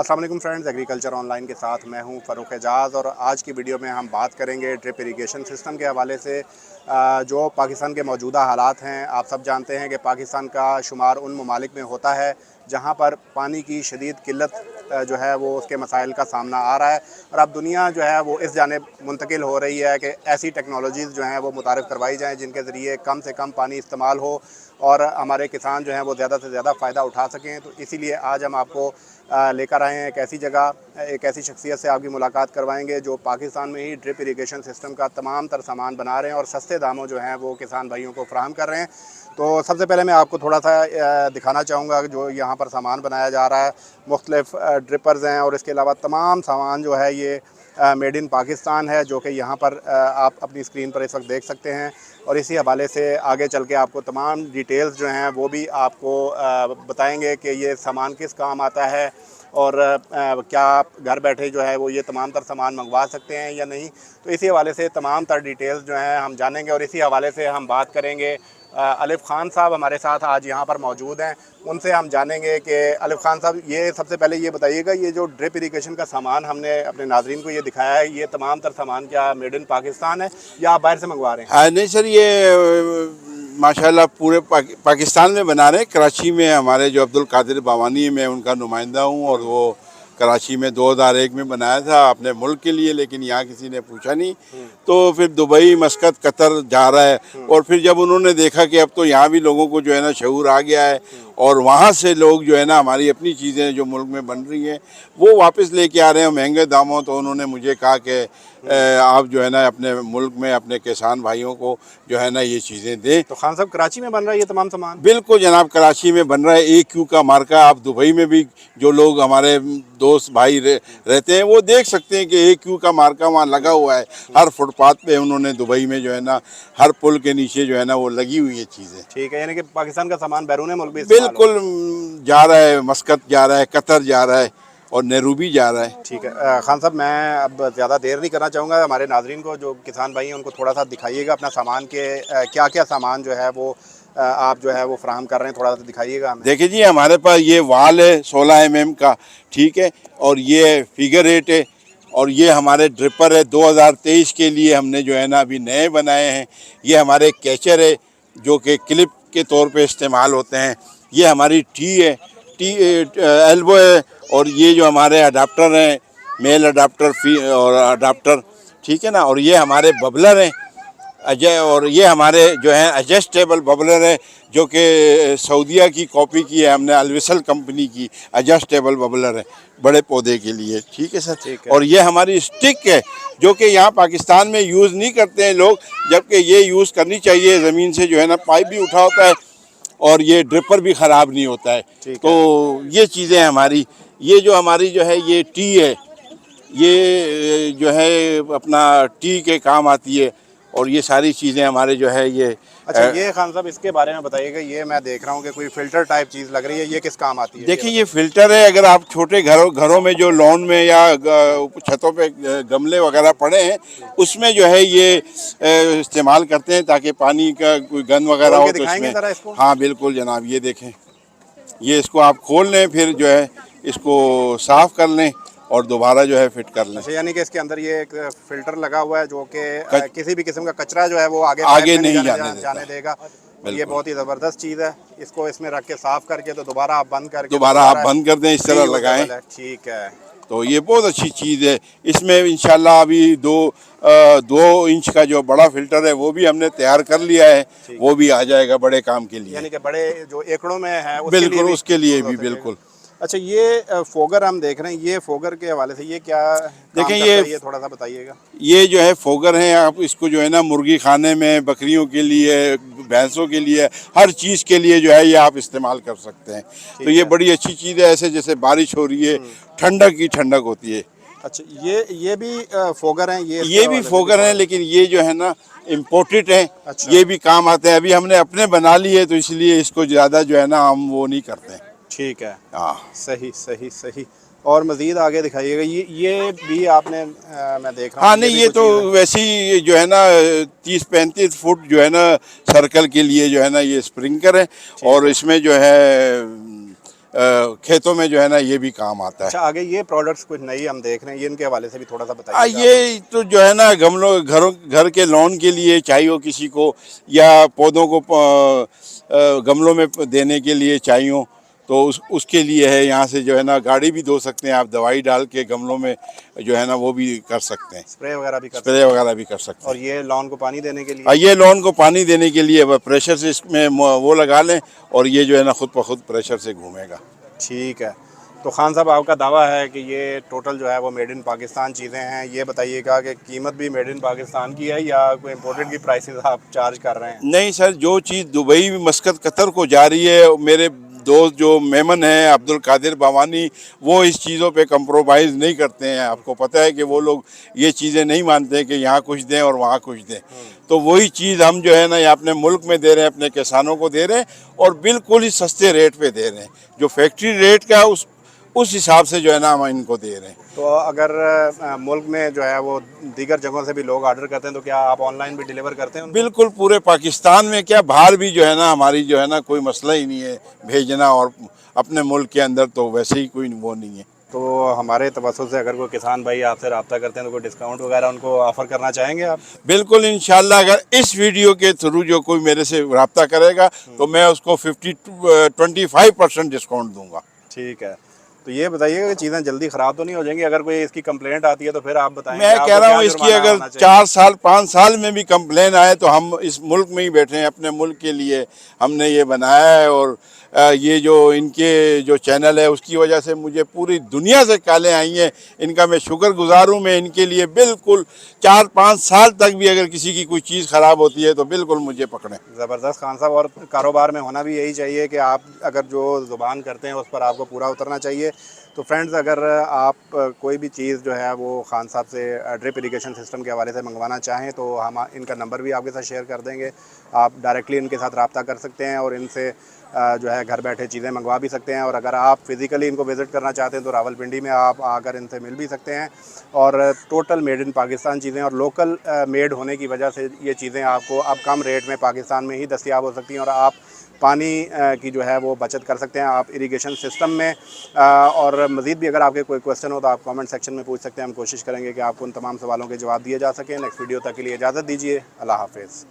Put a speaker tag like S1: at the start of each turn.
S1: अस्सलाम वालेकुम friends, agriculture online के साथ मैं हूं फ़ारूक एजाज़। और आज की वीडियो में हम बात करेंगे ड्रिप इरिगेशन सिस्टम के हवाले से। जो पाकिस्तान के मौजूदा हालात हैं, आप सब जानते हैं कि पाकिस्तान का शुमार उन ममालिक में होता है जहां पर पानी की शदीद किल्लत जो है वो उसके मसाइल का सामना आ रहा है। और अब दुनिया जो है वो इस जानिब मुंतकिल हो रही है कि ऐसी टेक्नोलॉजीज़ जो हैं वो मुतारिफ़ करवाई जाएँ जिनके ज़रिए कम से कम पानी इस्तेमाल हो और हमारे किसान जो हैं वो ज़्यादा से ज़्यादा फ़ायदा उठा सकें। तो इसीलिए आज हम आपको लेकर आए हैं एक ऐसी जगह, एक ऐसी शख्सियत से आपकी मुलाकात करवाएंगे जो पाकिस्तान में ही ड्रिप इरिगेशन सिस्टम का तमाम तर सामान बना रहे हैं और सस्ते दामों जो हैं वो किसान भाइयों को फराहम कर रहे हैं। तो सबसे पहले मैं आपको थोड़ा सा दिखाना चाहूँगा जो यहाँ पर सामान बनाया जा रहा है। मुख्तलिफ ड्रिपर्स हैं और इसके अलावा तमाम सामान जो है ये मेड इन पाकिस्तान है, जो कि यहाँ पर आप अपनी स्क्रीन पर इस वक्त देख सकते हैं। और इसी हवाले से आगे चल के आपको तमाम डिटेल्स जो हैं वो भी आपको बताएंगे कि ये सामान किस काम आता है और क्या आप घर बैठे जो है वो ये तमाम तर सामान मंगवा सकते हैं या नहीं। तो इसी हवाले से तमाम तर डिटेल्स जो हैं हम जानेंगे और इसी हवाले से हम बात करेंगे। अलिफ खान साहब हमारे साथ आज यहाँ पर मौजूद हैं, उनसे हम जानेंगे कि अलिफ खान साहब, ये सबसे पहले ये बताइएगा, ये जो ड्रिप इरिगेशन का सामान हमने अपने नाजरीन को ये दिखाया है, ये तमाम तर सामान क्या मेड इन पाकिस्तान है या आप बाहर से मंगवा रहे हैं?
S2: हाँ नहीं सर, ये माशाल्लाह पूरे पाकिस्तान में बना रहे हैं। कराची में हमारे जो अब्दुल कादिर बावानी, मैं उनका नुमाइंदा हूँ और वो कराची में 2001 में बनाया था अपने मुल्क के लिए, लेकिन यहाँ किसी ने पूछा नहीं। तो फिर दुबई, मस्कत, कतर जा रहा है। और फिर जब उन्होंने देखा कि अब तो यहाँ भी लोगों को जो है ना शऊर आ गया है और वहाँ से लोग जो है ना हमारी अपनी चीज़ें जो मुल्क में बन रही हैं वो वापस लेके आ रहे हैं महंगे दामों, तो उन्होंने मुझे कहा कि आप जो है ना अपने मुल्क में अपने किसान भाइयों को जो है ना ये चीज़ें दें।
S1: तो खान साहब, कराची में बन रहा है ये तमाम सामान?
S2: बिल्कुल जनाब, कराची में बन रहा है। AQ का मार्का आप दुबई में भी जो लोग हमारे दोस्त भाई रहते हैं वो देख सकते हैं कि AQ का मार्का वहाँ लगा हुआ है। हर फुटपाथ पे उन्होंने दुबई में जो है ना हर पुल के नीचे जो है ना वो लगी हुई है चीज़ें।
S1: ठीक है, यानी कि पाकिस्तान का सामान बैरून मुल्क भी
S2: बिल्कुल जा रहा है, मस्कत जा रहा है, कतर जा रहा है और नेरूबी जा रहा है।
S1: ठीक है खान साहब, मैं अब ज़्यादा देर नहीं करना चाहूँगा। हमारे नाजरीन को, जो किसान भाई हैं, उनको थोड़ा सा दिखाइएगा अपना सामान के क्या क्या सामान जो है वो आप जो है वो फराहम कर रहे हैं, थोड़ा सा दिखाइएगा हमें।
S2: देखिए जी, हमारे पास ये वाल है 16 mm का, ठीक है, और ये फिगर 8 है और ये हमारे ड्रिपर है 2023 के लिए हमने जो है ना अभी नए बनाए हैं। ये हमारे कैचर है जो कि क्लिप के तौर पे इस्तेमाल होते हैं। ये हमारी टी है, टी एल्बो है। और ये जो हमारे अडाप्टर हैं, मेल अडाप्टर और अडाप्टर, ठीक है ना। और ये हमारे बबलर हैं अजय, और ये हमारे जो है एडजस्टेबल बबलर है जो कि सऊदीया की कॉपी की है हमने, अलविसल कंपनी की एडजस्टेबल बबलर है बड़े पौधे के लिए, ठीक है सर।
S1: ठीक है।
S2: और ये हमारी स्टिक है जो कि यहाँ पाकिस्तान में यूज़ नहीं करते हैं लोग, जबकि ये यूज़ करनी चाहिए। ज़मीन से जो है ना पाइप भी उठा होता है और ये ड्रिपर भी ख़राब नहीं होता है। तो ये चीज़ें हमारी, ये जो हमारी जो है ये टी है, ये जो है अपना टी के काम आती है। और ये सारी चीज़ें हमारे जो है ये।
S1: अच्छा, ये खान साहब इसके बारे में बताइएगा। ये मैं देख रहा हूँ कि कोई फ़िल्टर टाइप चीज़ लग रही है, ये किस काम आती है?
S2: देखिए ये फ़िल्टर है। अगर आप छोटे घरों में जो लॉन में या छतों पे गमले वगैरह पड़े हैं उसमें जो है ये इस्तेमाल करते हैं ताकि पानी का कोई गंद वगैरह हो तो इसमें। हाँ बिल्कुल जनाब, ये देखें, ये इसको आप खोल लें, फिर जो है इसको साफ़ कर लें और दोबारा जो है फिट कर लें।
S1: अच्छा, यानी कि इसके अंदर ये एक फ़िल्टर लगा हुआ है जो कि किसी भी किस्म का कचरा जो है वो आगे
S2: नहीं
S1: जाने देगा। ये बहुत ही ज़बरदस्त चीज़ है। इसको इसमें रख के साफ़ करके तो दोबारा आप बंद
S2: कर दें, इस तरह लगाएं।
S1: ठीक है,
S2: तो ये बहुत अच्छी चीज़ है। इसमें इंशाल्लाह अभी 2 इंच का जो बड़ा फ़िल्टर है वो भी हमने तैयार कर लिया है, वो भी आ जाएगा बड़े काम के लिए,
S1: यानी कि बड़े जो एकड़ों में है
S2: बिल्कुल उसके लिए भी बिल्कुल।
S1: अच्छा, ये फोगर हम देख रहे हैं, ये फोगर के हवाले से ये क्या
S2: देखें,
S1: ये थोड़ा सा बताइएगा।
S2: ये जो है फोगर है, आप इसको जो है ना मुर्गी खाने में, बकरियों के लिए, भैंसों के लिए, हर चीज़ के लिए जो है ये आप इस्तेमाल कर सकते हैं। तो ये बड़ी अच्छी चीज़ है। ऐसे जैसे बारिश हो रही है, ठंडक की ठंडक होती है।
S1: अच्छा, ये भी फोगर हैं?
S2: ये भी फोगर हैं, लेकिन ये जो है ना इम्पोर्टेड है। अच्छा। ये भी काम आते हैं। अभी हमने अपने बना लिए तो इसलिए इसको ज़्यादा जो है ना हम वो नहीं करते हैं।
S1: ठीक है,
S2: हाँ
S1: सही सही सही। और मज़ीद आगे दिखाइएगा। ये भी आपने मैं देख रहा हूँ।
S2: हाँ नहीं, ये तो वैसे ही जो है ना 30-35 फुट जो है ना सर्कल के लिए जो है ना ये स्प्रिंकलर है। और इसमें जो है खेतों में जो है ना ये भी काम आता है।
S1: अच्छा, आगे ये प्रोडक्ट्स कुछ नई हम देख रहे हैं, ये इनके हवाले से भी थोड़ा सा बताइए।
S2: ये तो जो है ना गमलों घर के लॉन के लिए चाहिए हो किसी को, या पौधों को गमलों में देने के लिए चाहिए हो, तो उसके लिए है। यहाँ से जो है ना गाड़ी भी धो सकते हैं आप, दवाई डाल के गमलों में जो है ना वो भी कर सकते हैं,
S1: स्प्रे वगैरह भी कर
S2: स्प्रे वगैरह भी कर सकते
S1: और
S2: हैं।
S1: ये लॉन को पानी देने के लिए
S2: ये लॉन को पानी देने के लिए प्रेशर से इसमें वो लगा लें और ये जो है ना खुद ब खुद प्रेशर से घूमेगा।
S1: ठीक है। तो खान साहब, आपका दावा है कि ये टोटल जो है वो मेड इन पाकिस्तान चीज़ें हैं। ये बताइएगा कि कीमत भी मेड इन पाकिस्तान की है या कोई इम्पोर्टेड की प्राइसेस आप चार्ज कर रहे हैं?
S2: नहीं सर, जो चीज़ दुबई, मस्कत, कतर को जा रही है, मेरे दोस्त जो मेमन हैं अब्दुल कादिर बावानी, वो इस चीज़ों पे कंप्रोमाइज़ नहीं करते हैं। आपको पता है कि वो लोग ये चीज़ें नहीं मानते हैं कि यहाँ कुछ दें और वहाँ कुछ दें। तो वही चीज़ हम जो है ना ये अपने मुल्क में दे रहे हैं, अपने किसानों को दे रहे हैं और बिल्कुल ही सस्ते रेट पे दे रहे हैं। जो फैक्ट्री रेट का उस हिसाब से जो है ना हम इनको दे रहे हैं।
S1: तो अगर मुल्क में जो है वो दीगर जगहों से भी लोग ऑर्डर करते हैं तो क्या आप ऑनलाइन भी डिलीवर करते हैं उनको?
S2: बिल्कुल, पूरे पाकिस्तान में, क्या बाहर भी जो है ना हमारी जो है ना कोई मसला ही नहीं है भेजना, और अपने मुल्क के अंदर तो वैसे ही कोई वो नहीं है।
S1: तो हमारे तवज्जुह से अगर कोई किसान भाई आपसे रब्ता करते हैं तो कोई डिस्काउंट वगैरह उनको ऑफ़र करना चाहेंगे आप?
S2: बिल्कुल, इंशाल्लाह अगर इस वीडियो के थ्रू जो कोई मेरे से रब्ता करेगा तो मैं उसको 25% डिस्काउंट दूंगा।
S1: ठीक है। तो ये बताइएगा कि चीज़ें जल्दी ख़राब तो नहीं हो जाएंगी? अगर कोई इसकी कंप्लेंट आती है तो फिर आप बताएंगे।
S2: मैं कह रहा हूँ
S1: आपको क्या
S2: इसकी
S1: जुर्माना
S2: अगर
S1: होना चाहिए?
S2: 4 साल 5 साल में भी कंप्लेन आए तो हम इस मुल्क में ही बैठे हैं, अपने मुल्क के लिए हमने ये बनाया है। और ये जो इनके जो चैनल है उसकी वजह से मुझे पूरी दुनिया से कॉलें आई हैं, इनका मैं शुक्रगुजार हूँ। मैं इनके लिए बिल्कुल 4-5 साल तक भी अगर किसी की कोई चीज़ ख़राब होती है तो बिल्कुल मुझे पकड़ें।
S1: ज़बरदस्त खान साहब, और कारोबार में होना भी यही चाहिए कि आप अगर जो ज़ुबान करते हैं उस पर आपको पूरा उतरना चाहिए। तो फ्रेंड्स, अगर आप कोई भी चीज़ जो है वो खान साहब से ड्रिप इरिगेशन सिस्टम के हवाले से मंगवाना चाहें तो हम इनका नंबर भी आपके साथ शेयर कर देंगे। आप डायरेक्टली इनके साथ रब्ता कर सकते हैं और इनसे जो है घर बैठे चीज़ें मंगवा भी सकते हैं। और अगर आप फिज़िकली इनको विज़िट करना चाहते हैं तो रावलपिंडी में आप आकर इनसे मिल भी सकते हैं। और टोटल मेड इन पाकिस्तान चीज़ें और लोकल मेड होने की वजह से ये चीज़ें आपको अब कम रेट में पाकिस्तान में ही दस्तयाब हो सकती हैं और आप पानी की जो है वो बचत कर सकते हैं आप इरिगेशन सिस्टम में। और मज़ीद भी अगर आपके कोई क्वेश्चन हो तो आप कमेंट सेक्शन में पूछ सकते हैं। हम कोशिश करेंगे कि आपको उन तमाम सवालों के जवाब दिए जा सकें। नेक्स्ट वीडियो तक के लिए इजाज़त दीजिए। अल्लाह हाफ़िज़।